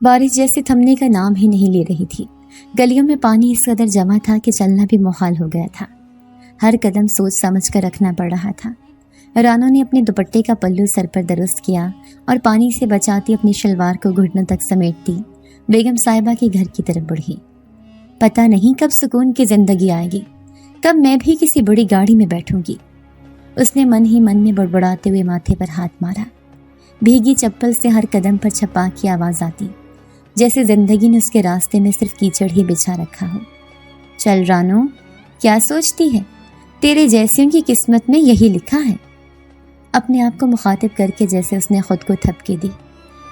بارش جیسے تھمنے کا نام ہی نہیں لے رہی تھی۔ گلیوں میں پانی اس قدر جمع تھا کہ چلنا بھی محال ہو گیا تھا۔ ہر قدم سوچ سمجھ کر رکھنا پڑ رہا تھا۔ رانو نے اپنے دوپٹے کا پلو سر پر درست کیا اور پانی سے بچاتی اپنی شلوار کو گھٹنوں تک سمیٹتی بیگم صاحبہ کے گھر کی طرف بڑھی۔ پتہ نہیں کب سکون کی زندگی آئے گی، کب میں بھی کسی بڑی گاڑی میں بیٹھوں گی۔ اس نے من ہی من میں بڑبڑاتے ہوئے ماتھے پر ہاتھ مارا۔ بھیگی چپل سے ہر قدم پر چھپاک کی آواز آتی، جیسے زندگی نے اس کے راستے میں صرف کیچڑ ہی بچھا رکھا ہو۔ چل رانو، کیا سوچتی ہے؟ تیرے جیسیوں کی قسمت میں یہی لکھا ہے۔ اپنے آپ کو مخاطب کر کے جیسے اس نے خود کو تھپکی دی۔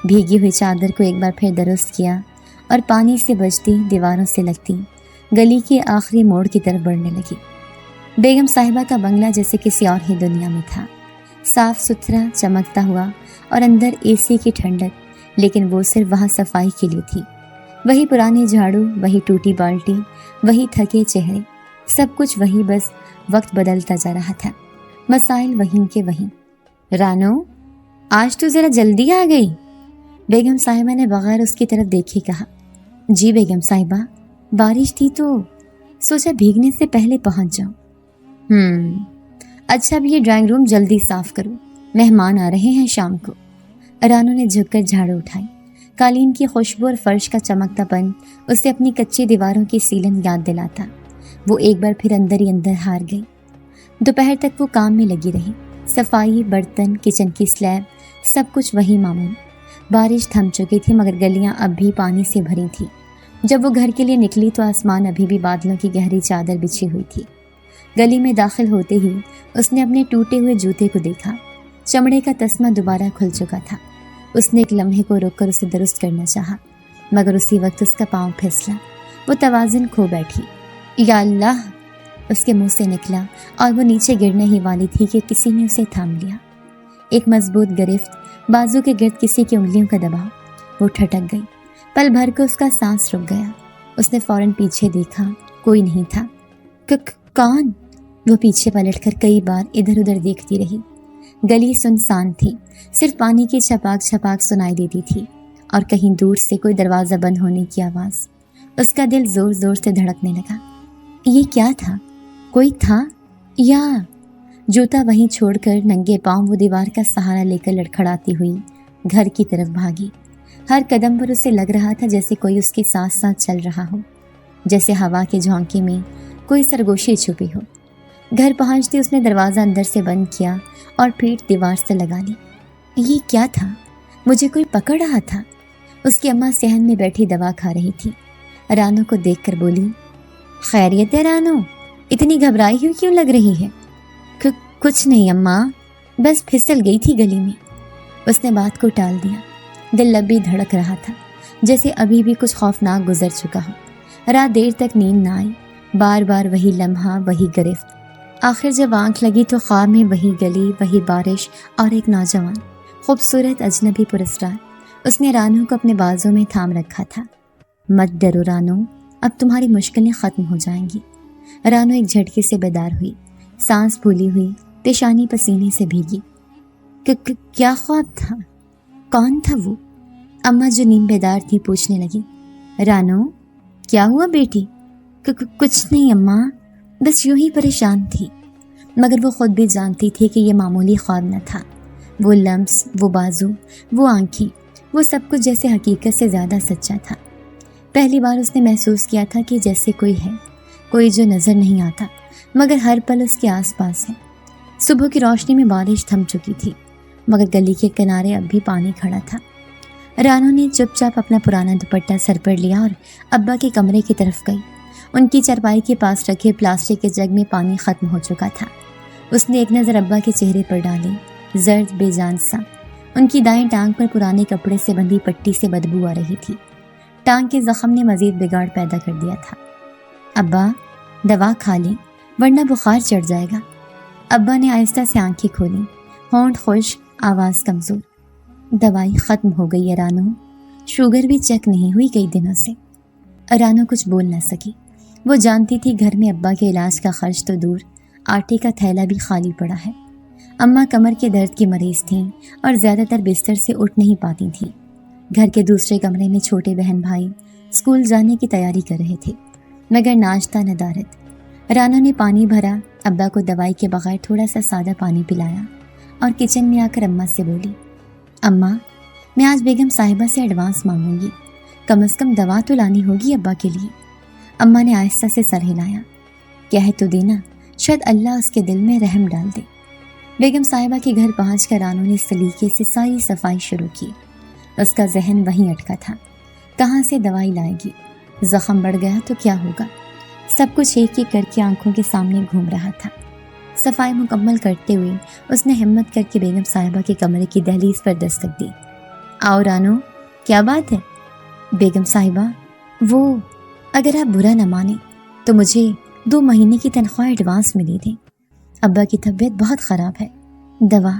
بھیگی ہوئی چادر کو ایک بار پھر درست کیا اور پانی سے بچتی دیواروں سے لگتی گلی کے آخری موڑ کی طرف بڑھنے لگی۔ بیگم صاحبہ کا بنگلہ جیسے کسی اور ہی دنیا میں تھا، صاف ستھرا چمکتا ہوا اور اندر اے سی کی ٹھنڈک، لیکن وہ صرف وہاں صفائی کے لیے تھی۔ وہی پرانی جھاڑو، وہی ٹوٹی بالٹی، وہی تھکے چہرے، سب کچھ وہی، بس وقت بدلتا جا رہا تھا، مسائل وہیں کے وہیں۔ رانو، آج تو ذرا جلدی آ گئی، بیگم صاحبہ نے بغیر اس کی طرف دیکھے کہا۔ جی بیگم صاحبہ، بارش تھی تو سوچا بھیگنے سے پہلے پہنچ جاؤں۔ اچھا، اب یہ ڈرائنگ روم جلدی صاف کرو، مہمان آ رہے ہیں شام کو۔ رانو نے جھک کر جھاڑو اٹھائی۔ قالین کی خوشبو اور فرش کا چمکتا پن اسے اپنی کچی دیواروں کی سیلن یاد دلاتا۔ وہ ایک بار پھر اندر ہی اندر ہار گئی۔ دوپہر تک وہ کام میں لگی رہی، صفائی، برتن، کچن کی سلیب، سب کچھ وہی معمول۔ بارش تھم چکی تھی مگر گلیاں اب بھی پانی سے بھری تھیں۔ جب وہ گھر کے لیے نکلی تو آسمان ابھی بھی بادلوں کی گہری چادر بچھی ہوئی تھی۔ گلی میں داخل ہوتے ہی اس نے اپنے ٹوٹے ہوئے جوتے کو دیکھا۔ چمڑے کا تسمہ دوبارہ کھل چکا تھا۔ اس نے ایک لمحے کو روک کر اسے درست کرنا چاہا، مگر اسی وقت اس کا پاؤں پھسلا۔ وہ توازن کھو بیٹھی۔ یا اللہ، اس کے منہ سے نکلا اور وہ نیچے گرنے ہی والی تھی کہ کسی نے اسے تھام لیا۔ ایک مضبوط گرفت، بازو کے گرد کسی کی انگلیوں کا دباؤ۔ وہ ٹھٹک گئی۔ پل بھر کو اس کا سانس رک گیا۔ اس نے فوراً پیچھے دیکھا، کوئی نہیں تھا۔ کون؟ وہ پیچھے پلٹ کر کئی بار ادھر ادھر دیکھتی رہی۔ گلی سنسان تھی، صرف پانی کی چھپاک چھپاک سنائی دیتی تھی اور کہیں دور سے کوئی دروازہ بند ہونے کی آواز۔ اس کا دل زور زور سے دھڑکنے لگا۔ یہ کیا تھا؟ کوئی تھا یا جوتا وہیں چھوڑ کر ننگے پاؤں وہ دیوار کا سہارا لے کر لڑکھڑاتی ہوئی گھر کی طرف بھاگی۔ ہر قدم پر اسے لگ رہا تھا جیسے کوئی اس کے ساتھ ساتھ چل رہا ہو، جیسے ہوا کے جھونکے میں کوئی سرگوشی چھپی ہو۔ گھر پہنچتے اس نے دروازہ اندر سے بند کیا اور پیٹھ دیوار سے لگا لی۔ یہ کیا تھا؟ مجھے کوئی پکڑ رہا تھا؟ اس کی اماں صحن میں بیٹھی دوا کھا رہی تھی۔ رانو کو دیکھ کر بولی، خیریت ہے رانو؟ اتنی گھبرائی ہوئی کیوں لگ رہی ہے؟ کچھ نہیں اماں، بس پھسل گئی تھی گلی میں۔ اس نے بات کو ٹال دیا۔ دل لبی دھڑک رہا تھا، جیسے ابھی بھی کچھ خوفناک گزر چکا ہو۔ رات دیر تک نیند نہ آئی، بار بار وہی لمحہ، وہی گرفت۔ آخر جب آنکھ لگی تو خواب میں وہی گلی، وہی بارش اور ایک نوجوان، خوبصورت اجنبی پرسرار۔ اس نے رانو کو اپنے بازوں میں تھام رکھا تھا۔ مت ڈرو رانو، اب تمہاری مشکلیں ختم ہو جائیں گی۔ رانو ایک جھٹکے سے بیدار ہوئی، سانس پھولی ہوئی، پیشانی پسینے سے بھیگی۔ کیا خواب تھا؟ کون تھا وہ؟ اماں جو نیم بیدار تھی پوچھنے لگی۔ رانو، کیا ہوا بیٹی؟ کچھ نہیں اماں، بس یوں ہی پریشان تھی۔ مگر وہ خود بھی جانتی تھی کہ یہ معمولی خواب نہ تھا۔ وہ لمس، وہ بازو، وہ آنکھیں، وہ سب کچھ جیسے حقیقت سے زیادہ سچا تھا۔ پہلی بار اس نے محسوس کیا تھا کہ جیسے کوئی ہے، کوئی جو نظر نہیں آتا مگر ہر پل اس کے آس پاس ہے۔ صبح کی روشنی میں بارش تھم چکی تھی مگر گلی کے کنارے اب بھی پانی کھڑا تھا۔ رانو نے چپ چاپ اپنا پرانا دوپٹہ سر پر لیا اور ابا کے کمرے کی طرف گئی۔ ان کی چارپائی کے پاس رکھے پلاسٹک کے جگ میں پانی ختم ہو چکا تھا۔ اس نے ایک نظر ابا کے چہرے پر ڈالی، زرد بے جان سا۔ ان کی دائیں ٹانگ پر پرانے کپڑے سے بندھی پٹی سے بدبو آ رہی تھی۔ ٹانگ کے زخم نے مزید بگاڑ پیدا کر دیا تھا۔ ابا، دوا کھا لیں ورنہ بخار چڑھ جائے گا۔ ابا نے آہستہ سے آنکھیں کھولیں، ہونٹ خشک، آواز کمزور۔ دوائی ختم ہو گئی ہے رانو، شوگر بھی چیک نہیں ہوئی کئی دنوں سے۔ رانو کچھ بول نہ سکی۔ وہ جانتی تھی گھر میں ابا کے علاج کا خرچ تو دور، آٹے کا تھیلا بھی خالی پڑا ہے۔ اماں کمر کے درد کی مریض تھیں اور زیادہ تر بستر سے اٹھ نہیں پاتی تھیں۔ گھر کے دوسرے کمرے میں چھوٹے بہن بھائی اسکول جانے کی تیاری کر رہے تھے، مگر ناشتہ ندارت۔ رانا نے پانی بھرا، ابا کو دوائی کے بغیر تھوڑا سا سادہ پانی پلایا اور کچن میں آ کر اماں سے بولی، اماں میں آج بیگم صاحبہ سے ایڈوانس مانگوں گی، کم از کم دوا تو لانی ہوگی ابا کے لیے۔ اماں نے آہستہ سے سر ہلایا، کہہ تو دینا، شاید اللہ اس کے دل میں رحم ڈال دے۔ بیگم صاحبہ کے گھر پہنچ کر رانو نے سلیقے سے ساری صفائی شروع کی۔ اس کا ذہن وہیں اٹکا تھا، کہاں سے دوائی لائے گی، زخم بڑھ گیا تو کیا ہوگا، سب کچھ ایک ایک کر کے آنکھوں کے سامنے گھوم رہا تھا۔ صفائی مکمل کرتے ہوئے اس نے ہمت کر کے بیگم صاحبہ کے کمرے کی دہلیز پر دستک دی۔ آؤ رانو، کیا بات ہے؟ بیگم صاحبہ، وہ اگر آپ برا نہ مانیں تو مجھے 2 مہینے کی تنخواہ ایڈوانس میں دے دیں، ابا کی طبیعت بہت خراب ہے۔ دوا؟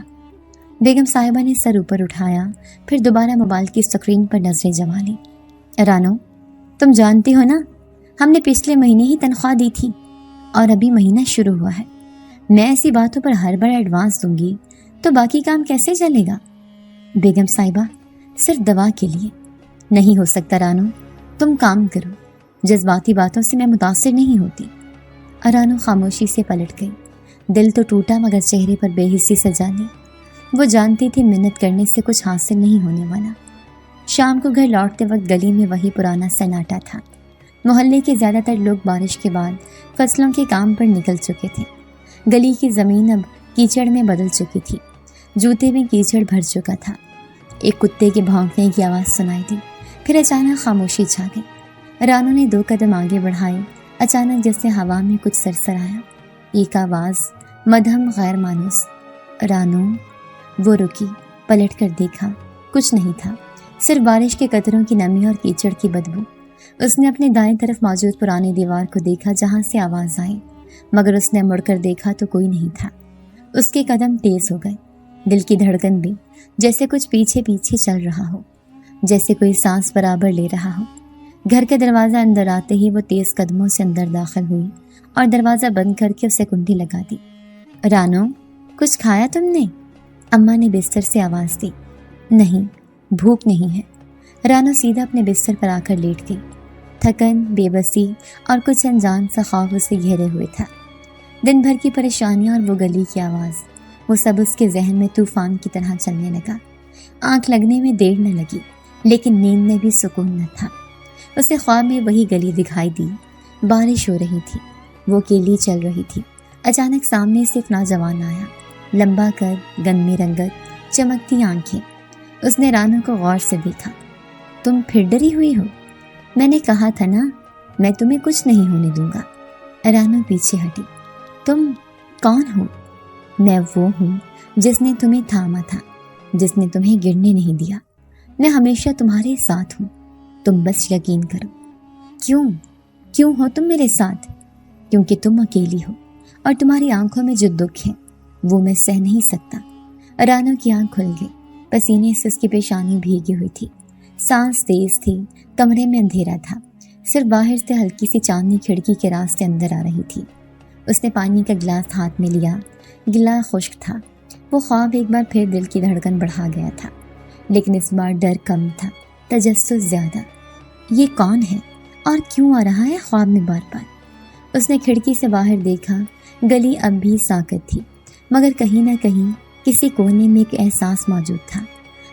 بیگم صاحبہ نے سر اوپر اٹھایا، پھر دوبارہ موبائل کی اسکرین پر نظریں جما لیں۔ رانو، تم جانتی ہو نا، ہم نے پچھلے مہینے ہی تنخواہ دی تھی اور ابھی مہینہ شروع ہوا ہے۔ میں ایسی باتوں پر ہر بار ایڈوانس دوں گی تو باقی کام کیسے چلے گا؟ بیگم صاحبہ، صرف دوا کے لیے نہیں ہو سکتا رانو، تم کام کرو، جذباتی باتوں سے میں متاثر نہیں ہوتی۔ رانو خاموشی سے پلٹ گئی، دل تو ٹوٹا مگر چہرے پر بے حسی سجا لی۔ وہ جانتی تھی منت کرنے سے کچھ حاصل نہیں ہونے والا۔ شام کو گھر لوٹتے وقت گلی میں وہی پرانا سناٹا تھا۔ محلے کے زیادہ تر لوگ بارش کے بعد فصلوں کے کام پر نکل چکے تھے۔ گلی کی زمین اب کیچڑ میں بدل چکی تھی، جوتے میں کیچڑ بھر چکا تھا۔ ایک کتے کے بھونکنے کی آواز سنائی دی، پھر اچانک خاموشی چھا گئی۔ رانو نے 2 قدم آگے بڑھائے، اچانک جیسے ہوا میں کچھ سرسر آیا، ایک آواز مدھم غیر مانوس، رانو۔ وہ رکی، پلٹ کر دیکھا، کچھ نہیں تھا، صرف بارش کے قطروں کی نمی اور کیچڑ کی بدبو۔ اس نے اپنے دائیں طرف موجود پرانی دیوار کو دیکھا جہاں سے آواز آئی، مگر اس نے مڑ کر دیکھا تو کوئی نہیں تھا۔ اس کے قدم تیز ہو گئے، دل کی دھڑکن بھی، جیسے کچھ پیچھے پیچھے چل رہا ہو، جیسے کوئی سانس برابر لے رہا ہو۔ گھر کا دروازہ اندر آتے ہی وہ تیز قدموں سے اندر داخل ہوئی اور دروازہ بند کر کے اسے کنڈی لگا دی۔ رانو، کچھ کھایا تم نے؟ اماں نے بستر سے آواز دی۔ نہیں، بھوک نہیں ہے۔ رانو سیدھا اپنے بستر پر آ کر لیٹ گئی۔ تھکن، بے بسی اور کچھ انجان سا خوف اسے گھیرے ہوئے تھا۔ دن بھر کی پریشانیاں اور وہ گلی کی آواز، وہ سب اس کے ذہن میں طوفان کی طرح چلنے لگا۔ آنکھ لگنے میں دیر نہ لگی، لیکن نیند میں بھی سکون نہ تھا۔ اسے خواب میں وہی گلی دکھائی دی، بارش ہو رہی تھی، وہ اکیلی چل رہی تھی۔ اچانک سامنے سے ایک نوجوان آیا، لمبا کر، گن میں رنگت، چمکتی آنکھیں۔ اس نے رانو کو غور سے دیکھا۔ تم پھر ڈری ہوئی ہو؟ میں نے کہا تھا نا، میں تمہیں کچھ نہیں ہونے دوں گا۔ رانو پیچھے ہٹی۔ تم کون ہو؟ میں وہ ہوں جس نے تمہیں تھاما تھا، جس نے تمہیں گرنے نہیں دیا۔ میں ہمیشہ تمہارے ساتھ ہوں، تم بس یقین کرو۔ کیوں ہو تم میرے ساتھ؟ کیونکہ تم اکیلی ہو اور تمہاری آنکھوں میں جو دکھ ہے وہ میں سہ نہیں سکتا۔ رانو کی آنکھ کھل گئی، پسینے سے اس کی پیشانی بھیگی ہوئی تھی، سانس تیز تھی، کمرے میں اندھیرا تھا، صرف باہر سے ہلکی سی چاندنی کھڑکی کے راستے اندر آ رہی تھی۔ اس نے پانی کا گلاس ہاتھ میں لیا، گلاس خشک تھا۔ وہ خواب ایک بار پھر دل کی دھڑکن بڑھا گیا تھا، لیکن اس بار ڈر کم تھا، تجسس زیادہ۔ یہ کون ہے اور کیوں آ رہا ہے خواب میں بار بار؟ اس نے کھڑکی سے باہر دیکھا، گلی اب بھی ساکت تھی، مگر کہیں نہ کہیں کسی کونے میں ایک احساس موجود تھا،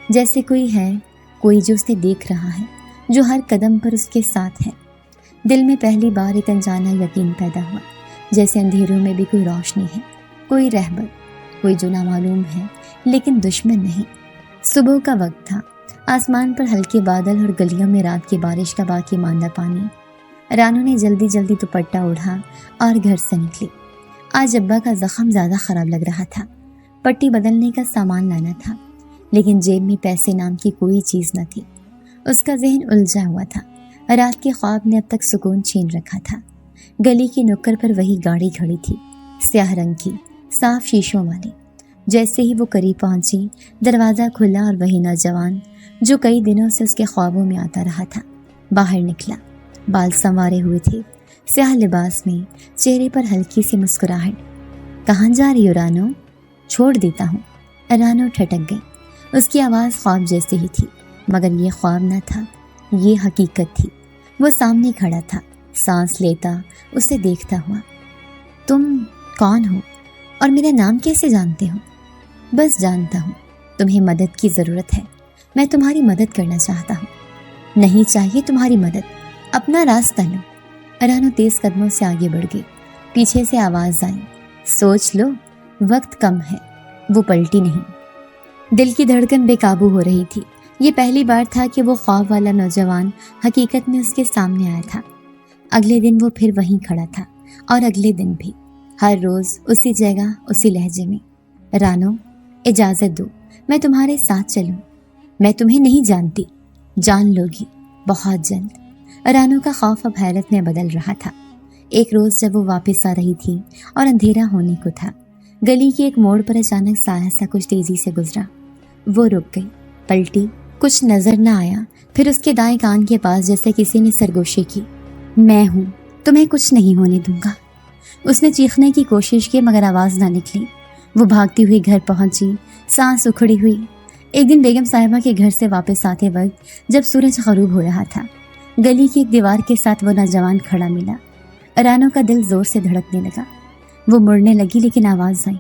جیسے کوئی جو اسے دیکھ رہا ہے، جو ہر قدم پر اس کے ساتھ ہے۔ دل میں پہلی بار ایک انجانا یقین پیدا ہوا، جیسے اندھیروں میں بھی کوئی روشنی ہے، کوئی رہبر، کوئی جو نامعلوم ہے لیکن دشمن نہیں۔ صبح کا وقت تھا، آسمان پر ہلکے بادل اور گلیوں میں رات کی بارش کا باقی ماندہ پانی۔ رانو نے جلدی دوپٹہ اوڑھا اور گھر سے نکلی۔ آج ابا کا زخم زیادہ خراب لگ رہا تھا، پٹی بدلنے کا سامان لانا تھا، لیکن جیب میں پیسے نام کی کوئی چیز نہ تھی۔ اس کا ذہن الجھا ہوا تھا، رات کے خواب نے اب تک سکون چھین رکھا تھا۔ گلی کی نکڑ پر وہی گاڑی کھڑی تھی، سیاہ رنگ کی، صاف شیشوں والی۔ جیسے ہی وہ قریب پہنچی، دروازہ کھلا اور وہی نوجوان جو کئی دنوں سے اس کے خوابوں میں آتا رہا تھا باہر نکلا۔ بال سنوارے ہوئے تھے، سیاہ لباس میں، چہرے پر ہلکی سی مسکراہٹ۔ کہاں جا رہی ہو رانو؟ چھوڑ دیتا ہوں۔ رانو ٹھٹک گئی، اس کی آواز خواب جیسی ہی تھی، مگر یہ خواب نہ تھا، یہ حقیقت تھی۔ وہ سامنے کھڑا تھا، سانس لیتا، اسے دیکھتا ہوا۔ تم کون ہو اور میرا نام کیسے جانتے ہو؟ بس جانتا ہوں تمہیں مدد کی ضرورت ہے، میں تمہاری مدد کرنا چاہتا ہوں۔ نہیں چاہیے تمہاری مدد، اپنا راستہ لو۔ رانو تیز قدموں سے آگے بڑھ گئی۔ پیچھے سے آواز آئی، سوچ لو، وقت کم ہے۔ وہ پلٹی نہیں۔ دل کی دھڑکن بے قابو ہو رہی تھی۔ یہ پہلی بار تھا کہ وہ خواب والا نوجوان حقیقت میں اس کے سامنے آیا تھا۔ اگلے دن وہ پھر وہیں کھڑا تھا، اور اگلے دن بھی، ہر روز اسی جگہ، اسی لہجے میں۔ رانو، اجازت دو، میں تمہارے ساتھ چلوں۔ میں تمہیں نہیں جانتی، جان لوگی بہت جلد۔ رانو کا خوف اب حیرت میں بدل رہا تھا۔ ایک روز جب وہ واپس آ رہی تھی اور اندھیرا ہونے کو تھا، گلی کے ایک موڑ پر اچانک سایہ سا کچھ تیزی سے گزرا۔ وہ رک گئی، پلٹی، کچھ نظر نہ آیا۔ پھر اس کے دائیں کان کے پاس جیسے کسی نے سرگوشی کی۔ میں ہوں، تمہیں کچھ نہیں ہونے دوں گا۔ اس نے چیخنے کی کوشش کی مگر آواز نہ نکلی۔ وہ بھاگتی ہوئی گھر پہنچی، سانس اکھڑی ہوئی۔ ایک دن بیگم صاحبہ کے گھر سے واپس آتے وقت جب سورج غروب ہو رہا تھا، گلی کی ایک دیوار کے ساتھ وہ نوجوان کھڑا ملا۔ رانو کا دل زور سے دھڑکنے لگا۔ وہ مڑنے لگی لیکن آواز آئی،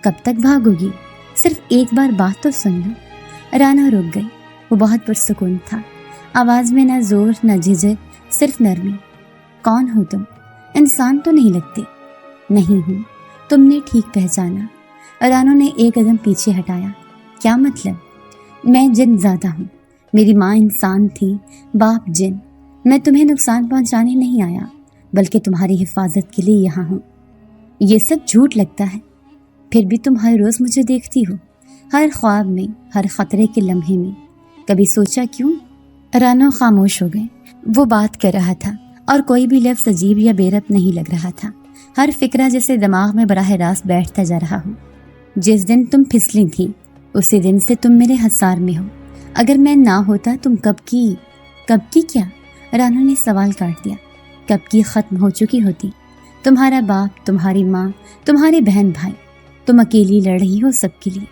کب تک بھاگو گی؟ صرف ایک بار بات تو سن لو۔ رانو رک گئی۔ وہ بہت پرسکون تھا، آواز میں نہ زور نہ جھجک، صرف نرمی۔ کون ہو تم؟ انسان تو نہیں لگتے۔ نہیں ہوں، تم نے ٹھیک پہچانا۔ رانو نے ایک قدم پیچھے ہٹایا۔ کیا مطلب؟ میں جن زادہ ہوں، میری ماں انسان تھی، باپ جن۔ میں تمہیں نقصان پہنچانے نہیں آیا، بلکہ تمہاری حفاظت کے لیے یہاں ہوں۔ یہ سب جھوٹ لگتا ہے، پھر بھی تم ہر روز مجھے دیکھتی ہو، ہر خواب میں، ہر خطرے کے لمحے میں۔ کبھی سوچا کیوں؟ رانو خاموش ہو گئے۔ وہ بات کر رہا تھا اور کوئی بھی لفظ عجیب یا بے ربط نہیں لگ رہا تھا۔ ہر فکرہ جیسے دماغ میں براہ راست بیٹھتا جا رہا ہو۔ جس دن تم پھسلی تھی، اسی دن سے تم میرے حصار میں ہو۔ اگر میں نہ ہوتا تم کب کی کیا؟ رانو نے سوال کاٹ دیا۔ کب کی ختم ہو چکی ہوتی۔ تمہارا باپ، تمہاری ماں، تمہارے بہن بھائی، تم اکیلی لڑ رہی ہو سب کے لیے۔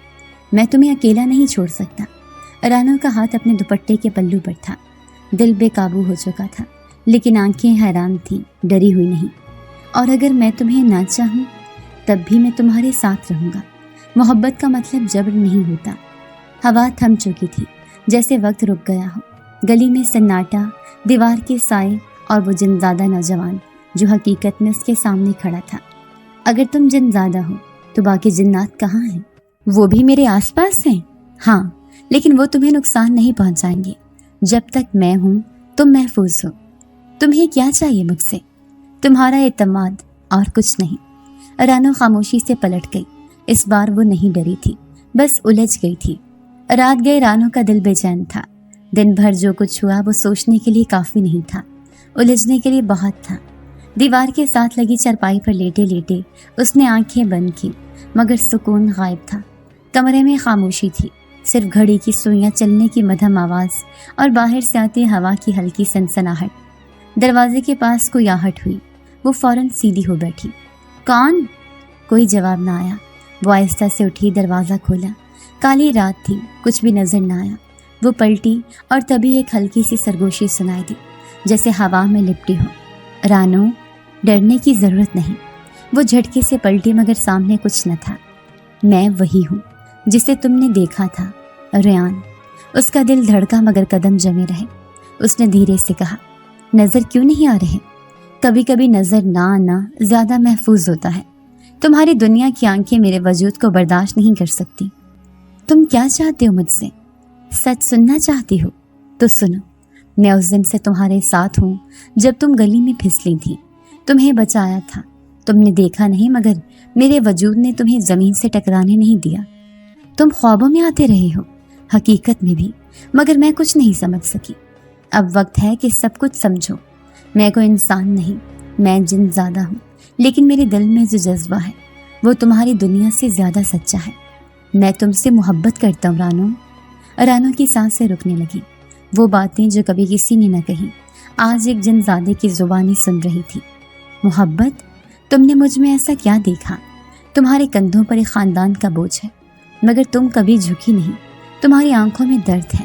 میں تمہیں اکیلا نہیں چھوڑ سکتا۔ رانو کا ہاتھ اپنے دوپٹے کے پلو پر تھا۔ دل بے قابو ہو چکا تھا، لیکن آنکھیں حیران تھیں، ڈری ہوئی نہیں۔ اور اگر میں تمہیں نہ چاہوں تب بھی میں تمہارے ساتھ رہوں گا۔ محبت کا مطلب جبر نہیں ہوتا۔ ہوا تھم چکی تھی، جیسے وقت رک گیا ہو۔ گلی میں سناٹا، دیوار کے سائے اور وہ جنزادہ نوجوان جو حقیقت میں اس کے سامنے کھڑا تھا۔ اگر تم جنزادہ ہو تو باقی جنات کہاں ہیں؟ وہ بھی میرے آس پاس ہیں؟ ہاں، لیکن وہ تمہیں نقصان نہیں پہنچائیں گے۔ جب تک میں ہوں تم محفوظ ہو۔ تمہیں کیا چاہیے مجھ سے؟ تمہارا اعتماد، اور کچھ نہیں۔ رانو خاموشی سے پلٹ گئی۔ اس بار وہ نہیں ڈری تھی، بس الجھ گئی تھی۔ رات گئے رانو کا دل بے چین تھا۔ دن بھر جو کچھ ہوا وہ سوچنے کے لیے کافی نہیں تھا، الجھنے کے لیے بہت تھا۔ دیوار کے ساتھ لگی چرپائی پر لیٹے لیٹے اس نے آنکھیں بند کی، مگر سکون غائب تھا۔ کمرے میں خاموشی تھی، صرف گھڑی کی سوئیاں چلنے کی مدھم آواز اور باہر سے آتی ہوا کی ہلکی سنسناہٹ۔ دروازے کے پاس کوئی آہٹ ہوئی، وہ فوراً سیدھی ہو بیٹھی۔ کون؟ کوئی جواب نہ آیا۔ وہ آہستہ سے اٹھی، دروازہ کھولا۔ کالی رات تھی، کچھ بھی نظر نہ آیا۔ وہ پلٹی اور تبھی ایک ہلکی سی سرگوشی سنائی دی، جیسے ہوا میں لپٹی ہو۔ رانو، ڈرنے کی ضرورت نہیں۔ وہ جھٹکے سے پلٹی مگر سامنے کچھ نہ تھا۔ میں وہی ہوں جسے تم نے دیکھا تھا، ریان۔ اس کا دل دھڑکا مگر قدم جمے رہے۔ اس نے دھیرے سے کہا، نظر کیوں نہیں آ رہے؟ کبھی کبھی نظر نہ آنا زیادہ محفوظ ہوتا ہے۔ تمہاری دنیا کی آنکھیں میرے وجود کو برداشت نہیں کر سکتی۔ تم کیا چاہتے ہو مجھ سے؟ سچ سننا چاہتی ہو تو سنو۔ میں اس دن سے تمہارے ساتھ ہوں جب تم گلی میں پھسلی تھی۔ تمہیں بچایا تھا، تم نے دیکھا نہیں مگر میرے وجود نے تمہیں زمین سے ٹکرانے نہیں دیا۔ تم خوابوں میں آتے رہے ہو، حقیقت میں بھی، مگر میں کچھ نہیں سمجھ سکی۔ اب وقت ہے کہ سب کچھ سمجھو۔ میں کوئی انسان نہیں، میں جن زادہ ہوں، لیکن میرے دل میں جو جذبہ ہے وہ تمہاری دنیا سے زیادہ سچا ہے۔ میں تم سے محبت کرتا ہوں رانو۔ رانو کی سانسیں رکنے لگی۔ وہ باتیں جو کبھی کسی نے نہ کہی آج ایک جن زادے کی زبانی سن رہی تھی۔ محبت؟ تم نے مجھ میں ایسا کیا دیکھا؟ تمہارے کندھوں پر ایک خاندان کا بوجھ ہے، مگر تم کبھی جھکی نہیں۔ تمہاری آنکھوں میں درد ہے،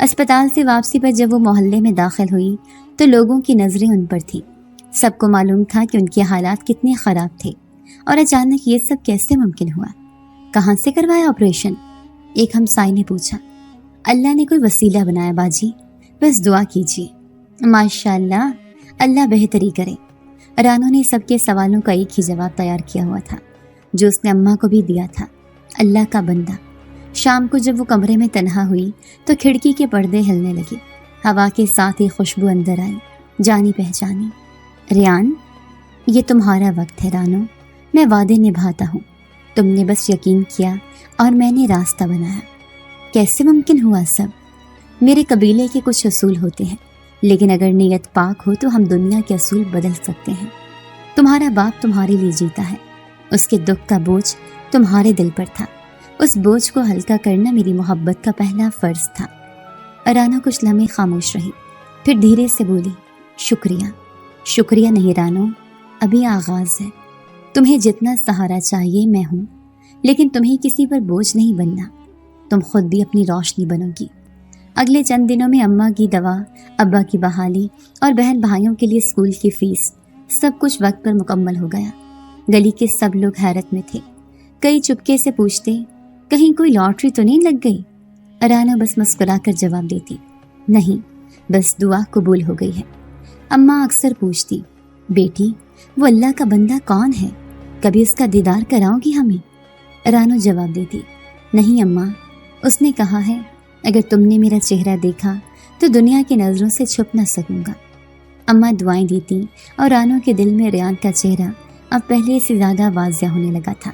اسپتال سے واپسی پر جب وہ محلے میں داخل ہوئی تو لوگوں کی نظریں ان پر تھیں۔ سب کو معلوم تھا کہ ان کے حالات کتنے خراب تھے، اور اچانک یہ سب کیسے ممکن ہوا؟ کہاں سے کروایا آپریشن؟ ایک ہمسائے نے پوچھا۔ اللہ نے کوئی وسیلہ بنایا باجی، بس دعا کیجیے۔ ماشاء اللہ، اللہ بہتری کرے۔ رانو نے سب کے سوالوں کا ایک ہی جواب تیار کیا ہوا تھا، جو اس نے اماں کو بھی دیا تھا۔ اللہ کا بندہ۔ شام کو جب وہ کمرے میں تنہا ہوئی تو کھڑکی کے پردے ہلنے لگے، ہوا کے ساتھ ہی خوشبو اندر آئی، جانی پہچانی۔ ریان، یہ تمہارا وقت ہے رانو، میں وعدے نبھاتا ہوں، تم نے بس یقین کیا اور میں نے راستہ بنایا۔ کیسے ممکن ہوا سب؟ میرے قبیلے کے کچھ اصول ہوتے ہیں، لیکن اگر نیت پاک ہو تو ہم دنیا کے اصول بدل سکتے ہیں۔ تمہارا باپ تمہارے لیے جیتا ہے، اس کے دکھ کا بوجھ تمہارے دل پر تھا، اس بوجھ کو ہلکا کرنا میری محبت کا پہلا فرض تھا۔ رانو کچھ لمحے خاموش رہی، پھر دھیرے سے بولی، شکریہ۔ شکریہ نہیں رانو، ابھی آغاز ہے۔ تمہیں جتنا سہارا چاہیے میں ہوں، لیکن تمہیں کسی پر بوجھ نہیں بننا، تم خود بھی اپنی روشنی بنو گی۔ اگلے چند دنوں میں اماں کی دوا، ابا کی بحالی اور بہن بھائیوں کے لیے اسکول کی فیس، سب کچھ وقت پر مکمل ہو گیا۔ گلی کے سب لوگ حیرت میں تھے، کئی چپکے سے پوچھتے، کہیں کوئی لاٹری تو نہیں لگ گئی؟ رانو بس مسکرا کر جواب دیتی، نہیں، بس دعا قبول ہو گئی ہے۔ اماں اکثر پوچھتی، بیٹی وہ اللہ کا بندہ کون ہے؟ کبھی اس کا دیدار کراؤ گی ہمیں؟ رانو جواب دیتی، نہیں اماں، اس نے کہا ہے اگر تم نے میرا چہرہ دیکھا تو دنیا کی نظروں سے چھپ نہ سکوں گا۔ اماں دعائیں دیتی اور رانو کے دل میں ریان کا چہرہ اب پہلے سے زیادہ واضح ہونے لگا تھا۔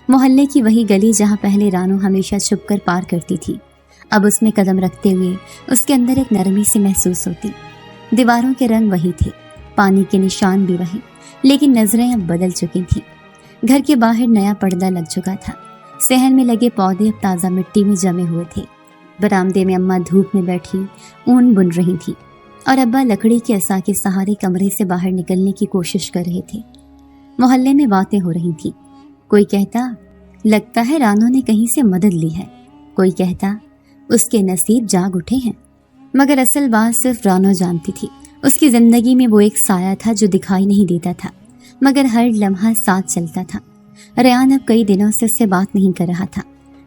محلے کی وہی گلی جہاں پہلے رانو ہمیشہ چھپ کر پار کرتی تھی، اب اس میں قدم رکھتے ہوئے اس کے اندر ایک نرمی سی محسوس ہوتی۔ دیواروں کے رنگ وہی تھے، پانی کے نشان بھی وہی، لیکن نظریں اب بدل چکی تھیں۔ گھر کے باہر نیا پردہ لگ چکا تھا، صحن میں لگے پودے اب تازہ مٹی میں جمے ہوئے تھے۔ برآمدے میں اماں دھوپ میں بیٹھی اون بن رہی تھی اور ابا لکڑی کے عصا کے سہارے کمرے سے باہر نکلنے کی کوشش کر رہے تھے۔ محلے میں باتیں ہو رہی تھیں، کوئی کہتا لگتا ہے رانو نے کہیں سے مدد لی ہے، کوئی کہتا اس کے نصیب جاگ اٹھے ہیں۔ مگر اصل بات صرف رانو جانتی تھی، اس کی زندگی میں وہ ایک سایہ تھا جو دکھائی نہیں دیتا تھا، مگر ہر لمحہ ساتھ چلتا تھا۔ ریان اب کئی دنوں سے اس سے بات نہیں کر رہا تھا،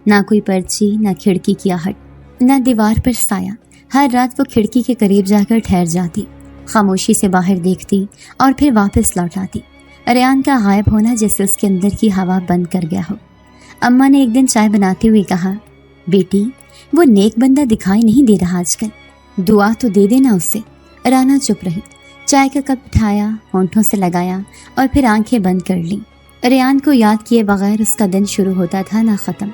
نہ کوئی پرچی، نہ کھڑکی کی آہٹ، نہ دیوار پر سایہ۔ ہر رات وہ کھڑکی کے قریب جا کر ٹھہر جاتی، خاموشی سے باہر دیکھتی اور پھر واپس لوٹ آتی۔ ریان کا غائب ہونا جیسے اس کے اندر کی ہوا بند کر گیا ہو۔ اماں نے ایک دن چائے بناتے ہوئے کہا، بیٹی وہ نیک بندہ دکھائی نہیں دے رہا آج کل، دعا تو دے دینا اسے۔ رانا چپ رہی، چائے کا کپ اٹھایا، ہونٹوں سے لگایا اور پھر آنکھیں بند کر لیں۔ ریان کو یاد کیے بغیر اس کا دن شروع ہوتا تھا نہ ختم۔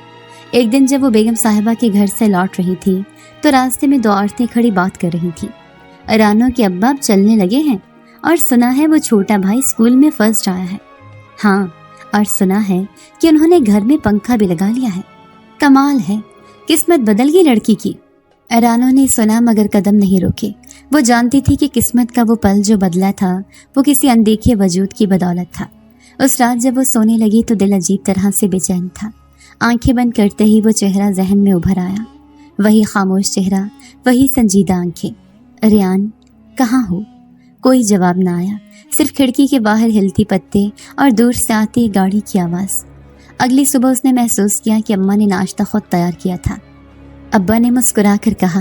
ایک دن جب وہ بیگم صاحبہ کے گھر سے لوٹ رہی تھی تو راستے میں دو عورتیں کھڑی بات کر رہی تھیں۔ رانو کے ابا اب چلنے لگے ہیں اور سنا ہے وہ چھوٹا بھائی اسکول میں فرسٹ آیا ہے۔ ہاں، اور سنا ہے کہ انہوں نے گھر میں پنکھا بھی لگا لیا ہے۔ کمال ہے، قسمت بدل گئی لڑکی کی۔ رانو نے سنا مگر قدم نہیں روکے۔ وہ جانتی تھی کہ قسمت کا وہ پل جو بدلا تھا وہ کسی اندیکھے وجود کی بدولت تھا۔ اس رات جب وہ سونے لگی تو دل عجیب طرح سے بے چین تھا۔ آنکھیں بند کرتے ہی وہ چہرہ ذہن میں ابھر آیا، وہی خاموش چہرہ، وہی سنجیدہ آنکھیں۔ ریان کہاں ہو؟ کوئی جواب نہ آیا، صرف کھڑکی کے باہر ہلتی پتے اور دور سے آتی گاڑی کی آواز۔ اگلی صبح اس نے محسوس کیا کہ اماں نے ناشتہ خود تیار کیا تھا۔ ابا نے مسکرا کر کہا،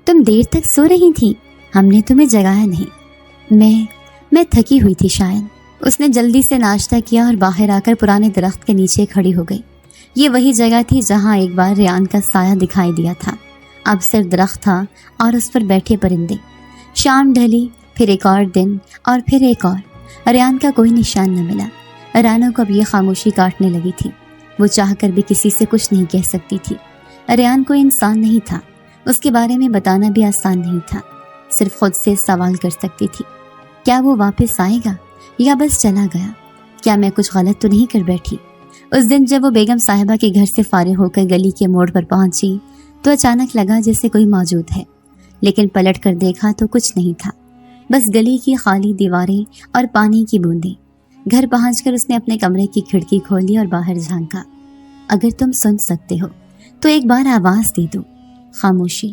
تم دیر تک سو رہی تھی، ہم نے تمہیں جگایا نہیں۔ میں تھکی ہوئی تھی شاید۔ اس نے جلدی سے ناشتہ کیا اور باہر آ کر پرانے درخت کے نیچے کھڑی ہو گئی۔ یہ وہی جگہ تھی جہاں ایک بار ریان کا سایہ دکھائی دیا تھا، اب صرف درخت تھا اور اس پر بیٹھے پرندے۔ شام ڈھلی، پھر ایک اور دن اور پھر ایک اور، ریان کا کوئی نشان نہ ملا۔ رانو کو اب یہ خاموشی کاٹنے لگی تھی، وہ چاہ کر بھی کسی سے کچھ نہیں کہہ سکتی تھی۔ ریان کوئی انسان نہیں تھا، اس کے بارے میں بتانا بھی آسان نہیں تھا، صرف خود سے سوال کر سکتی تھی، کیا وہ واپس آئے گا یا بس چلا گیا؟ کیا میں کچھ غلط تو نہیں کر بیٹھی؟ اس دن جب وہ بیگم صاحبہ کے گھر سے فارغ ہو کر گلی کے موڑ پر پہنچی تو اچانک لگا جیسے کوئی موجود ہے، لیکن پلٹ کر دیکھا تو کچھ نہیں تھا، بس گلی کی خالی دیواریں اور پانی کی بوندیں۔ گھر پہنچ کر اس نے اپنے کمرے کی کھڑکی کھولی اور باہر جھانکا۔ اگر تم سن سکتے ہو تو ایک بار آواز دے دو۔ خاموشی،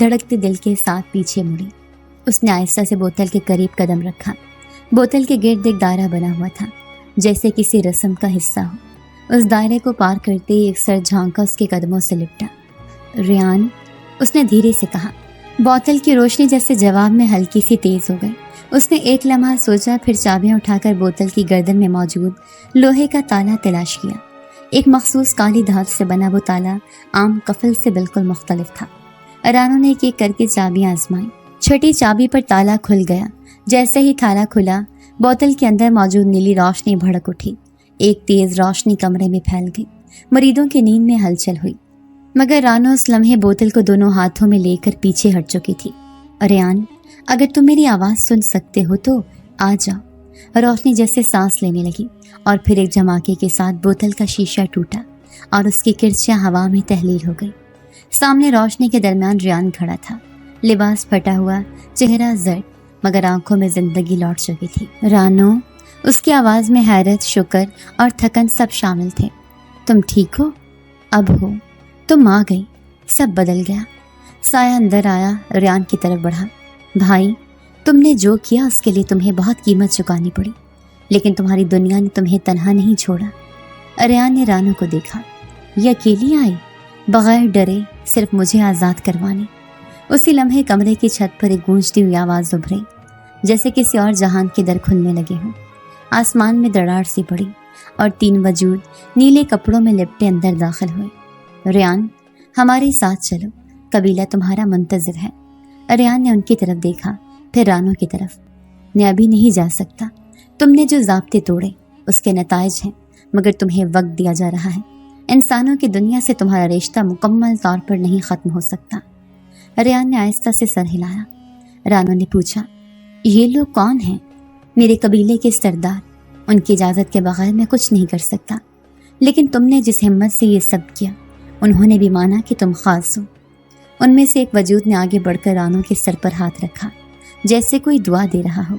دھڑکتے دل کے ساتھ پیچھے مڑی۔ اس نے آہستہ سے بوتل کے قریب قدم رکھا۔ بوتل کے گرد ایک دائرہ بنا ہوا تھا، جیسے کسی رسم کا حصہ ہو۔ اس دائرے کو پار کرتے ہی ایک سر جھانکا اس کے قدموں سے لپٹا۔ ریان، اس نے دھیرے سے کہا۔ بوتل کی روشنی جیسے جواب میں ہلکی سی تیز ہو گئی۔ اس نے ایک لمحہ سوچا، پھر چابیاں اٹھا کر بوتل کی گردن میں موجود لوہے کا تالا تلاش کیا۔ ایک مخصوص کالی دھات سے بنا وہ تالا عام قفل سے بالکل مختلف تھا۔ رانو نے ایک ایک کر کے چابیاں آزمائیں۔ چھٹی چابی پر تالا کھل گیا۔ جیسے ہی تالا کھلا، بوتل کے اندر موجود نیلی روشنی بھڑک اٹھی۔ ایک تیز روشنی کمرے میں پھیل گئی۔ مریدوں کی نیند میں ہلچل ہوئی، مگر رانو اس لمحے بوتل کو دونوں ہاتھوں میں لے کر پیچھے ہٹ چکی تھی۔ ریان، اگر تم میری آواز سن سکتے ہو تو آ جاؤ۔ روشنی جیسے سانس لینے لگی، اور پھر ایک دھماکے کے ساتھ بوتل کا شیشہ ٹوٹا اور اس کی کرچیاں ہوا میں تحلیل ہو گئی۔ سامنے روشنی کے درمیان ریان کھڑا تھا، لباس پھٹا ہوا، چہرہ زرد، مگر آنکھوں میں زندگی لوٹ چکی تھی۔ رانو، اس کی آواز میں حیرت، شکر اور تھکن سب شامل تھے۔ تم ٹھیک ہو؟ اب ہو؟ تم آ گئی، سب بدل گیا۔ سایہ اندر آیا، ریان کی طرف بڑھا۔ بھائی، تم نے جو کیا اس کے لیے تمہیں بہت قیمت چکانی پڑی، لیکن تمہاری دنیا نے تمہیں تنہا نہیں چھوڑا۔ ریان نے رانو کو دیکھا۔ یہ اکیلی آئی، بغیر ڈرے، صرف مجھے آزاد کروانے۔ اسی لمحے کمرے کی چھت پر ایک گونجتی ہوئی آواز ابھری، جیسے کسی اور جہان کے در کھلنے لگے ہوں۔ آسمان میں دراڑ سی پڑی اور تین وجود نیلے کپڑوں میں لپٹے اندر داخل ہوئے۔ ریان، ہمارے ساتھ چلو، قبیلہ تمہارا منتظر ہے۔ ریان نے ان کی طرف دیکھا، پھر رانو کی طرف۔ میں ابھی نہیں جا سکتا۔ تم نے جو ضابطے توڑے اس کے نتائج ہیں، مگر تمہیں وقت دیا جا رہا ہے۔ انسانوں کی دنیا سے تمہارا رشتہ مکمل طور پر نہیں ختم ہو سکتا۔ ریان نے آہستہ سے سر ہلایا۔ رانو نے پوچھا، یہ لوگ کون ہیں؟ میرے قبیلے کے سردار، ان کی اجازت کے بغیر میں کچھ نہیں کر سکتا۔ لیکن تم نے جس ہمت سے یہ سب کیا، انہوں نے بھی مانا کہ تم خاص ہو۔ ان میں سے ایک وجود نے آگے بڑھ کر رانو کے سر پر ہاتھ رکھا، جیسے کوئی دعا دے رہا ہو۔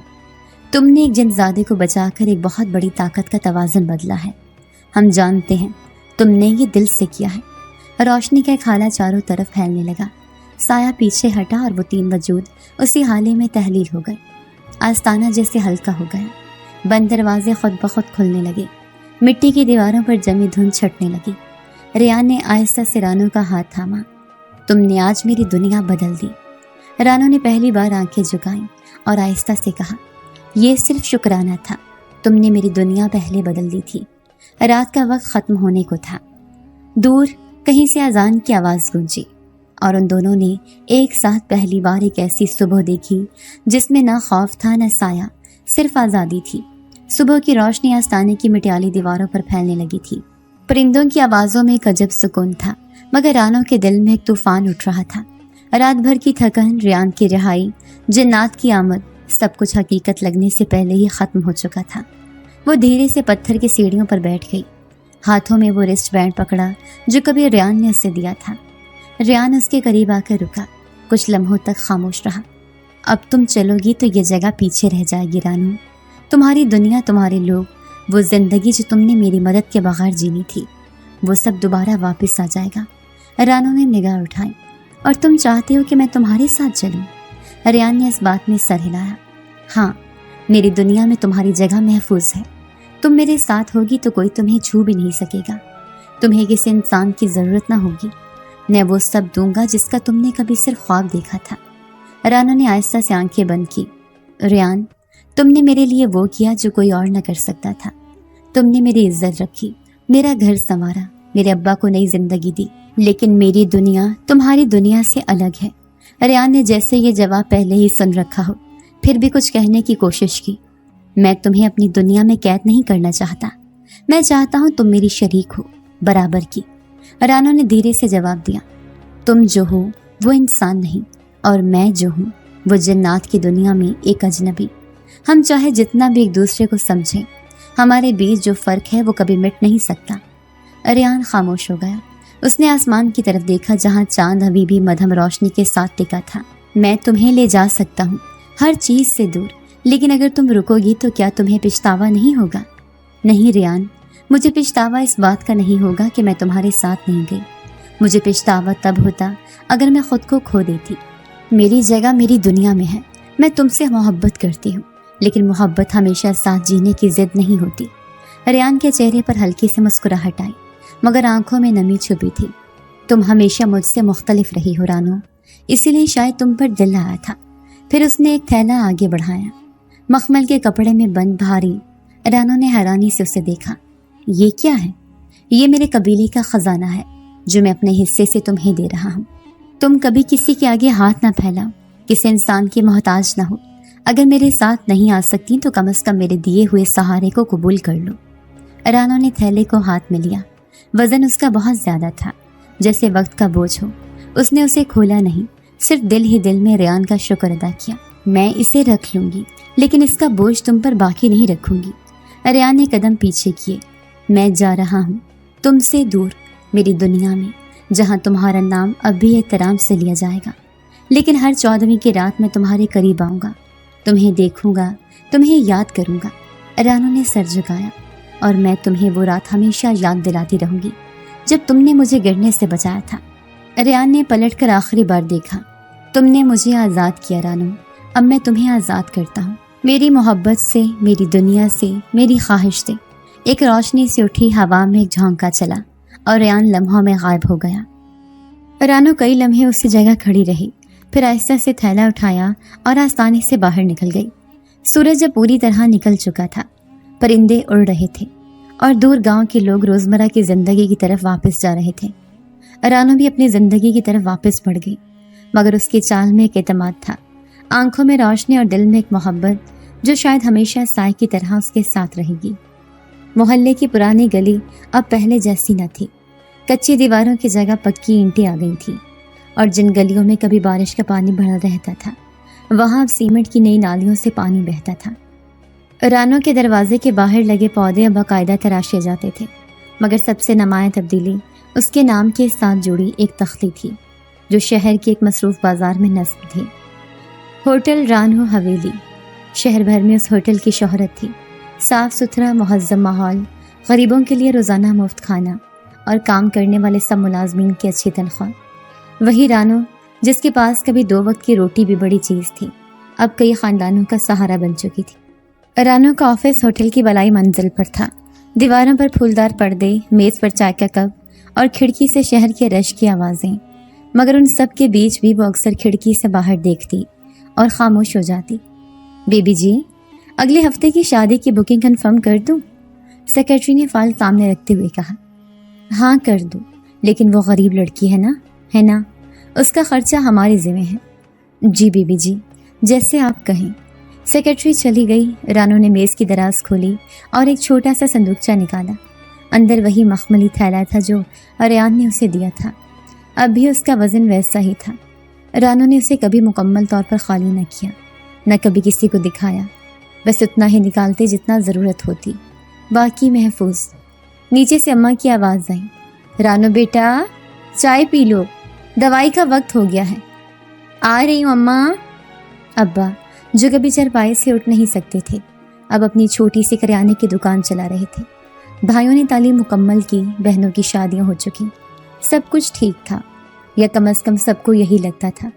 تم نے ایک جن زادے کو بچا کر ایک بہت بڑی طاقت کا توازن بدلا ہے۔ ہم جانتے ہیں تم نے یہ دل سے کیا ہے۔ روشنی کا ایک حالہ چاروں طرف پھیلنے لگا۔ سایہ پیچھے ہٹا اور وہ تین وجود اسی حالے میں تحلیل ہو گئے۔ آستانہ جیسے ہلکا ہو گیا، بند دروازے خود بخود کھلنے لگے، مٹی کی دیواروں پر جمی دھند چھٹنے لگی۔ ریان نے آہستہ سے رانو کا ہاتھ تھاما۔ تم نے آج میری دنیا بدل دی۔ رانو نے پہلی بار آنکھیں جھکائیں اور آہستہ سے کہا، یہ صرف شکرانہ تھا، تم نے میری دنیا پہلے بدل دی تھی۔ رات کا وقت ختم ہونے کو تھا۔ دور کہیں سے اذان کی آواز گونجی، اور ان دونوں نے ایک ساتھ پہلی بار ایک ایسی صبح دیکھی جس میں نہ خوف تھا نہ سایہ، صرف آزادی تھی۔ صبح کی روشنی آستانے کی مٹیالی دیواروں پر پھیلنے لگی تھی۔ پرندوں کی آوازوں میں ایک عجب سکون تھا، مگر رانو کے دل میں ایک طوفان اٹھ رہا تھا۔ رات بھر کی تھکن، ریان کی رہائی، جنات کی آمد، سب کچھ حقیقت لگنے سے پہلے ہی ختم ہو چکا تھا۔ وہ دھیرے سے پتھر کی سیڑھیوں پر بیٹھ گئی، ہاتھوں میں وہ رسٹ بینڈ پکڑا جو کبھی ریان نے اسے دیا تھا۔ ریان اس کے قریب آ کر رکا، کچھ لمحوں تک خاموش رہا۔ اب تم چلو گی تو یہ جگہ پیچھے رہ جائے گی رانو۔ تمہاری دنیا، تمہارے لوگ، وہ زندگی جو تم نے میری مدد کے بغیر جینی تھی، وہ سب دوبارہ واپس آ جائے گا۔ رانو نے نگاہ اٹھائی۔ اور تم چاہتے ہو کہ میں تمہارے ساتھ چلوں؟ ریان نے اس بات میں سر ہلایا۔ ہاں، میری دنیا میں تمہاری جگہ محفوظ ہے۔ تم میرے ساتھ ہوگی تو کوئی تمہیں چھو بھی نہیں سکے گا۔ تمہیں کسی انسان کی ضرورت نہ ہوگی۔ میں وہ سب دوں گا جس کا تم نے کبھی صرف خواب دیکھا تھا۔ رانو نے آہستہ سے آنکھیں بند کی۔ ریان، تم نے میرے لیے وہ کیا جو کوئی اور نہ کر سکتا تھا۔ تم نے میری عزت رکھی، میرا گھر سنوارا، میرے ابا کو نئی زندگی دی، لیکن میری دنیا تمہاری دنیا سے الگ ہے۔ ریان نے جیسے یہ جواب پہلے ہی سن رکھا ہو، پھر بھی کچھ کہنے کی کوشش کی۔ میں تمہیں اپنی دنیا میں قید نہیں کرنا چاہتا، میں چاہتا ہوں تم میری شریک ہو، برابر کی۔ رانو نے دھیرے سے جواب دیا، تم جو ہو وہ انسان نہیں، اور میں جو ہوں وہ جنات کی دنیا میں ایک اجنبی۔ ہم چاہے جتنا بھی ایک دوسرے کو سمجھیں، ہمارے بیچ جو فرق ہے وہ کبھی مٹ نہیں سکتا۔ ریان خاموش ہو گیا۔ اس نے آسمان کی طرف دیکھا جہاں چاند ابھی بھی مدھم روشنی کے ساتھ ٹکا تھا۔ میں تمہیں لے جا سکتا ہوں ہر چیز سے دور، لیکن اگر تم رکو گی تو کیا تمہیں پچھتاوا نہیں ہوگا؟ نہیں ریان، مجھے پچھتاوا اس بات کا نہیں ہوگا کہ میں تمہارے ساتھ نہیں گئی۔ مجھے پچھتاوا تب ہوتا اگر میں خود کو کھو دیتی۔ میری جگہ میری دنیا میں ہے، میں تم سے محبت کرتی ہوں، لیکن محبت ہمیشہ ساتھ جینے کی ضد نہیں ہوتی۔ ریان کے چہرے پر ہلکی سی مسکراہٹ آئی، مگر آنکھوں میں نمی چھپی تھی۔ تم ہمیشہ مجھ سے مختلف رہی ہو رانو، اسی لیے شاید تم پر دل آیا تھا۔ پھر اس نے ایک تھیلا آگے بڑھایا، مخمل کے کپڑے میں بند بھاری۔ رانو نے حیرانی سے اسے دیکھا۔ یہ کیا ہے؟ یہ میرے قبیلے کا خزانہ ہے جو میں اپنے حصے سے تمہیں دے رہا ہوں۔ تم کبھی کسی کے آگے ہاتھ نہ پھیلاؤ، کسی انسان کی محتاج نہ ہو۔ اگر میرے ساتھ نہیں آ سکتی تو کم از کم میرے دیے ہوئے سہارے کو قبول کر لو۔ رانو نے تھیلے کو ہاتھ میں لیا، وزن اس کا بہت زیادہ تھا، جیسے وقت کا بوجھ ہو۔ اس نے اسے کھولا نہیں، صرف دل ہی دل میں ریان کا شکر ادا کیا۔ میں اسے رکھ لوں گی، لیکن اس کا بوجھ تم پر باقی نہیں رکھوں گی۔ ریان نے قدم پیچھے کیے۔ میں جا رہا ہوں تم سے دور، میری دنیا میں، جہاں تمہارا نام اب بھی احترام سے لیا جائے گا، لیکن ہر 14ویں کی رات میں تمہارے قریب آؤں گا، تمہیں دیکھوں گا، تمہیں یاد کروں گا۔ رانو نے سر جھکایا۔ اور میں تمہیں وہ رات ہمیشہ یاد دلاتی رہوں گی جب تم نے مجھے گرنے سے بچایا تھا۔ ریان نے پلٹ کر آخری بار دیکھا۔ تم نے مجھے آزاد کیا رانو، اب میں تمہیں آزاد کرتا ہوں، میری محبت سے، میری دنیا سے، میری خواہش سے۔ ایک روشنی سے اٹھی ہوا میں ایک جھونکا چلا اور ریان لمحوں میں غائب ہو گیا۔ رانو کئی لمحے اسی جگہ کھڑی رہی، پھر آہستہ سے تھیلا اٹھایا اور آستانے سے باہر نکل گئی۔ سورج اب پوری طرح نکل چکا تھا، پرندے اڑ رہے تھے اور دور گاؤں کے لوگ روزمرہ کی زندگی کی طرف واپس جا رہے تھے۔ رانو بھی اپنی زندگی کی طرف واپس بڑھ گئی، مگر اس کی چال میں ایک اعتماد تھا، آنکھوں میں روشنی اور دل میں ایک محبت جو شاید ہمیشہ سائے کی طرح اس کے ساتھ رہے گی۔ محلے کی پرانی گلی اب پہلے جیسی نہ تھی، کچی دیواروں کی جگہ پکی اینٹیں آ گئی تھیں، اور جن گلیوں میں کبھی بارش کا پانی بھرا رہتا تھا وہاں اب سیمنٹ کی نئی نالیوں سے پانی بہتا تھا۔ رانو کے دروازے کے باہر لگے پودے اب باقاعدہ تراشے جاتے تھے، مگر سب سے نمایاں تبدیلی اس کے نام کے ساتھ جڑی ایک تختی تھی جو شہر کے ایک مصروف بازار میں نصب تھی۔ ہوٹل رانو حویلی۔ شہر بھر میں اس ہوٹل کی شہرت تھی، صاف ستھرا مہذب ماحول، غریبوں کے لیے روزانہ مفت کھانا اور کام کرنے والے سب ملازمین کی اچھی تنخواہ۔ وہی رانو جس کے پاس کبھی 2 وقت کی روٹی بھی بڑی چیز تھی، اب کئی خاندانوں کا سہارا بن چکی تھی۔ رانو کا آفس ہوٹل کی بالائی منزل پر تھا، دیواروں پر پھولدار پردے، میز پر چائے کا کپ اور کھڑکی سے شہر کے رش کی آوازیں، مگر ان سب کے بیچ بھی وہ اکثر کھڑکی سے باہر دیکھتی اور خاموش ہو جاتی۔ بیبی جی، اگلے ہفتے کی شادی کی بکنگ کنفرم کر دوں؟ سیکرٹری نے فائل سامنے رکھتے ہوئے کہا۔ ہاں کر دو، لیکن وہ غریب لڑکی ہے نا، اس کا خرچہ ہمارے ذمہ ہے۔ جی بیبی جی، جیسے آپ کہیں۔ سیکرٹری چلی گئی۔ رانو نے میز کی دراز کھولی اور ایک چھوٹا سا صندوقچہ نکالا۔ اندر وہی مخملی تھیلا تھا جو ریان نے اسے دیا تھا، اب بھی اس کا وزن ویسا ہی تھا۔ رانو نے اسے کبھی مکمل طور پر خالی نہ کیا، نہ کبھی کسی کو دکھایا، بس اتنا ہی نکالتے جتنا ضرورت ہوتی، باقی محفوظ۔ نیچے سے اماں کی آواز آئی، رانو بیٹا چائے پی لو، دوائی کا وقت ہو گیا ہے۔ آ رہی ہوں اماں۔ ابا جو کبھی چرپائی سے اٹھ نہیں سکتے تھے، اب اپنی چھوٹی سی کریانے کی دکان چلا رہے تھے۔ بھائیوں نے تعلیم مکمل کی، بہنوں کی شادیاں ہو چکی، سب کچھ ٹھیک تھا، یا کم از کم سب کو یہی لگتا تھا۔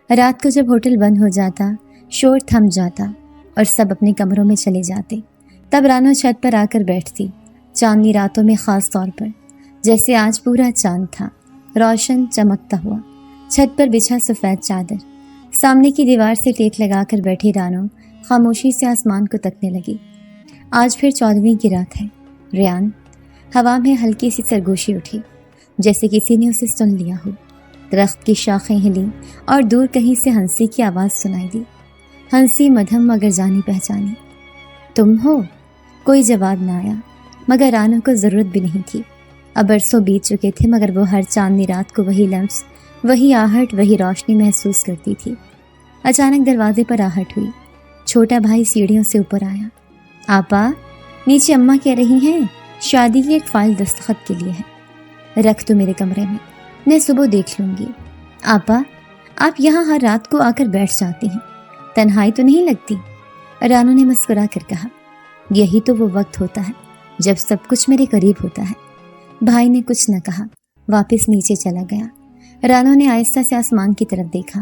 رات کو جب ہوٹل بند ہو جاتا، شور تھم جاتا اور سب اپنے کمروں میں چلے جاتے، تب رانو چھت پر آ کر بیٹھتی، چاندنی راتوں میں خاص طور پر، جیسے آج پورا چاند تھا، روشن چمکتا ہوا۔ چھت پر بچھا سفید چادر، سامنے کی دیوار سے ٹیک لگا کر بیٹھی رانو خاموشی سے آسمان کو تکنے لگی۔ آج پھر 14ویں کی رات ہے ریان۔ ہوا میں ہلکی سی سرگوشی اٹھی، جیسے کسی نے اسے سن لیا ہو۔ درخت کی شاخیں ہلیں اور دور کہیں سے ہنسی کی آواز سنائی دی، ہنسی مدھم مگر جانی پہچانی۔ تم ہو؟ کوئی جواب نہ آیا، مگر رانو کو ضرورت بھی نہیں تھی۔ اب برسوں بیت چکے تھے، مگر وہ ہر چاندنی رات کو وہی لمس، وہی آہٹ، وہی روشنی محسوس کرتی تھی۔ اچانک دروازے پر آہٹ ہوئی، چھوٹا بھائی سیڑھیوں سے اوپر آیا۔ آپا، نیچے اماں کہہ رہی ہیں شادی کی ایک فائل دستخط کے لیے ہے، رکھ دو میرے کمرے میں صبح دیکھ لوں گی۔ آپا، آپ یہاں ہر رات کو آ کر بیٹھ جاتی ہیں، تنہائی تو نہیں لگتی؟ رانو نے مسکرا کر کہا، یہی تو وہ وقت ہوتا ہے جب سب کچھ میرے قریب ہوتا ہے۔ بھائی نے کچھ نہ کہا، واپس نیچے چلا گیا۔ رانو نے آہستہ سے آسمان کی طرف دیکھا،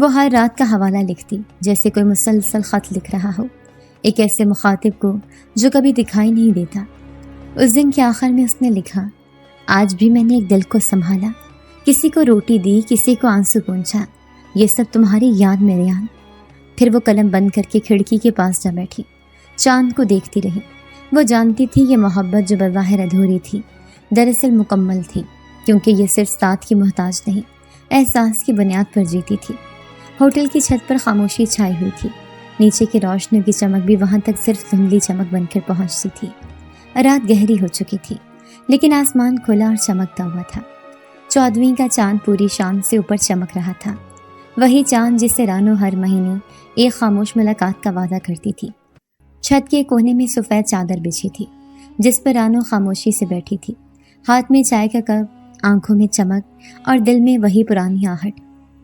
وہ ہر رات کا حوالہ لکھتی جیسے کوئی مسلسل خط لکھ رہا ہو، ایک ایسے مخاطب کو جو کبھی دکھائی نہیں دیتا۔ اس دن کے آخر میں اس نے لکھا، آج بھی میں نے ایک دل کو سنبھالا، کسی کو روٹی دی، کسی کو آنسو پونچھا، یہ سب تمہاری یاد میں ریان۔ پھر وہ قلم بند کر کے کھڑکی کے پاس جا بیٹھی، چاند کو دیکھتی رہی۔ وہ جانتی تھی یہ محبت جو بظاہر ادھوری تھی دراصل مکمل تھی، کیونکہ یہ صرف ساتھ کی محتاج نہیں، احساس کی بنیاد پر جیتی تھی۔ ہوٹل کی چھت پر خاموشی چھائی ہوئی تھی، نیچے کی روشنیوں کی چمک بھی وہاں تک صرف دھندلی چمک بن کر پہنچتی تھی۔ رات گہری ہو چکی تھی لیکن آسمان کھلا اور چمکتا ہوا تھا۔ 14ویں کا چاند پوری شان سے اوپر چمک رہا تھا، وہی چاند جس سے رانو ہر مہینے ایک خاموش ملاقات کا وعدہ کرتی تھی۔ چھت کے کونے میں سفید چادر بچھی تھی جس پر رانو خاموشی سے بیٹھی تھی، ہاتھ میں چائے کا کپ، آنکھوں میں چمک اور دل میں وہی پرانی آہٹ۔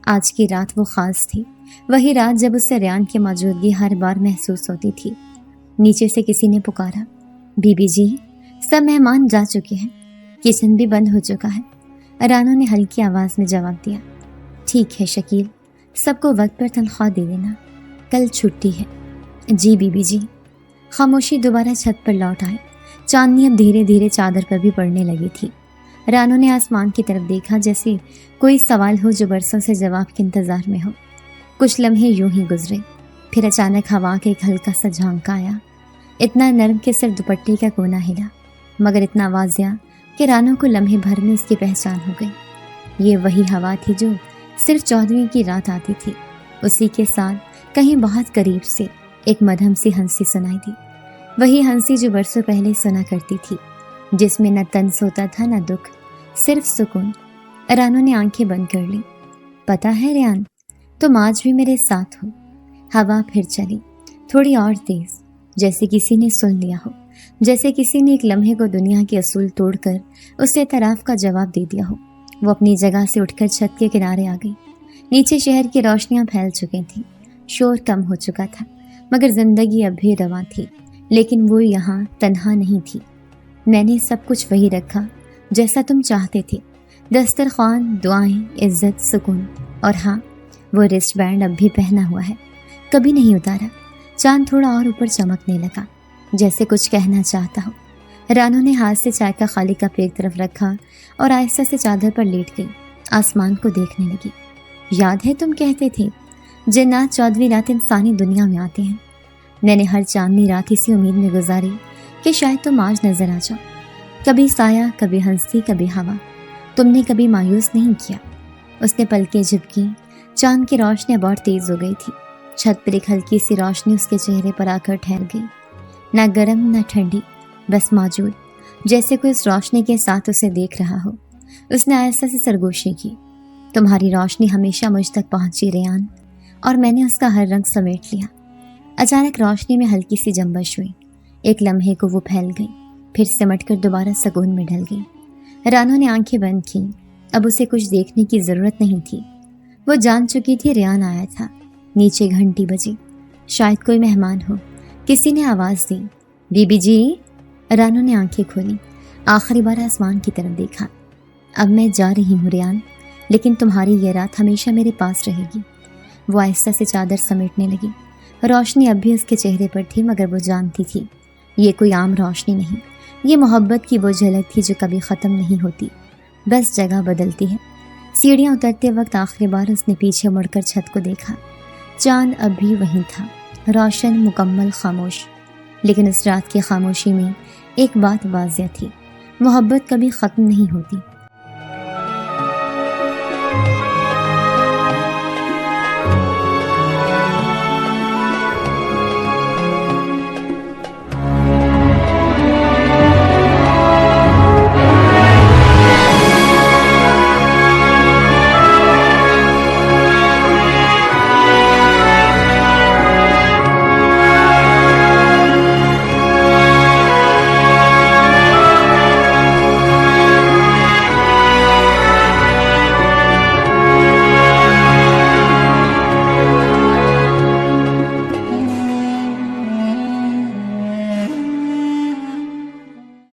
آج کی رات وہ خاص تھی، وہی رات جب اس سے ریان کی موجودگی ہر بار محسوس ہوتی تھی۔ نیچے سے کسی نے پکارا، بی بی جی، سب مہمان جا چکے ہیں، کچن بھی بند ہو چکا ہے۔ رانو نے ہلکی آواز میں جواب دیا، ٹھیک ہے شکیل، سب کو وقت پر تنخواہ دے دینا، کل چھٹی ہے۔ جی بی بی جی۔ خاموشی دوبارہ چھت پر لوٹ آئی، چاندنی اب دھیرے دھیرے چادر پر بھی پڑنے لگی تھی۔ رانو نے آسمان کی طرف دیکھا جیسے کوئی سوال ہو جو برسوں سے جواب کے انتظار میں ہو۔ کچھ لمحے یوں ہی گزرے، پھر اچانک ہوا کے ایک ہلکا سا جھونکا آیا، اتنا نرم کہ صرف دوپٹے کا کونا ہلا، مگر اتنا واضح کہ رانو کو لمحے بھر میں اس کی پہچان ہو گئی۔ یہ وہی ہوا تھی جو صرف 14ویں کی رات آتی تھی، اسی کے ساتھ کہیں بہت قریب سے ایک مدھم سی ہنسی سنائی دی، وہی ہنسی جو برسوں پہلے سنا کرتی تھی، جس میں نہ طنز ہوتا تھا نہ دکھ، صرف سکون۔ رانو نے آنکھیں بند کر لی۔ پتہ ہے ریان، تم آج بھی میرے ساتھ ہو۔ ہوا پھر چلی، تھوڑی اور تیز، جیسے کسی نے سن لیا ہو، جیسے کسی نے ایک لمحے کو دنیا کے اصول توڑ کر اسے اعتراف کا جواب دے دیا ہو۔ وہ اپنی جگہ سے اٹھ کر چھت کے کنارے آ گئی۔ نیچے شہر کی روشنیاں پھیل چکی تھیں، شور کم ہو چکا تھا، مگر زندگی اب بھی رواں تھی۔ لیکن وہ یہاں تنہا نہیں تھی۔ میں نے سب کچھ وہی رکھا جیسا تم چاہتے تھے، دسترخوان، دعائیں، عزت، سکون، اور ہاں، وہ رسٹ بینڈ اب بھی پہنا ہوا ہے، کبھی نہیں اتارا۔ چاند تھوڑا اور اوپر چمکنے لگا، جیسے کچھ کہنا چاہتا ہو۔ رانو نے ہاتھ سے چائے کا خالی کپ ایک طرف رکھا اور آہستہ سے چادر پر لیٹ گئی، آسمان کو دیکھنے لگی۔ یاد ہے تم کہتے تھے جنات 14ویں رات انسانی دنیا میں آتے ہیں؟ میں نے ہر چاندنی رات اسی امید میں گزاری کہ شاید تم آج نظر آ جاؤ۔ کبھی سایہ، کبھی ہنسی، کبھی ہوا، تم نے کبھی مایوس نہیں کیا۔ اس نے پلکیں جھپکی، چاند کی روشنی اب اور تیز ہو گئی تھی۔ چھت پر ایک ہلکی سی روشنی اس کے چہرے پر آ کر ٹھہر گئی، نہ گرم نہ ٹھنڈی، بس موجود، جیسے کوئی اس روشنی کے ساتھ اسے دیکھ رہا ہو۔ اس نے آہستہ سے سرگوشی کی، تمہاری روشنی ہمیشہ مجھ تک پہنچی ریان، اور میں نے اس کا ہر رنگ سمیٹ لیا۔ اچانک روشنی میں ہلکی سی جنبش ہوئی، ایک لمحے کو وہ پھیل گئی، پھر سمٹ کر دوبارہ سکون میں ڈھل گئی۔ رانو نے آنکھیں بند کی، اب اسے کچھ دیکھنے کی ضرورت نہیں تھی، وہ جان چکی تھی ریان آیا تھا۔ نیچے گھنٹی بجی، شاید کوئی مہمان ہو۔ کسی نے آواز دی، بی بی جی۔ رانو نے آنکھیں کھولی، آخری بار آسمان کی طرف دیکھا۔ اب میں جا رہی ہوں ریان، لیکن تمہاری یہ رات ہمیشہ میرے پاس رہے گی۔ وہ آہستہ سے چادر سمیٹنے لگی، روشنی اب بھی اس کے چہرے پر تھی، مگر وہ جانتی تھی یہ کوئی عام روشنی نہیں، یہ محبت کی وہ جھلک تھی جو کبھی ختم نہیں ہوتی، بس جگہ بدلتی ہے۔ سیڑھیاں اترتے وقت آخری بار اس نے پیچھے مڑ کر چھت کو دیکھا، چاند اب بھی وہیں تھا، روشن، مکمل، خاموش۔ لیکن اس رات کی خاموشی میں ایک بات واضح تھی، محبت کبھی ختم نہیں ہوتی،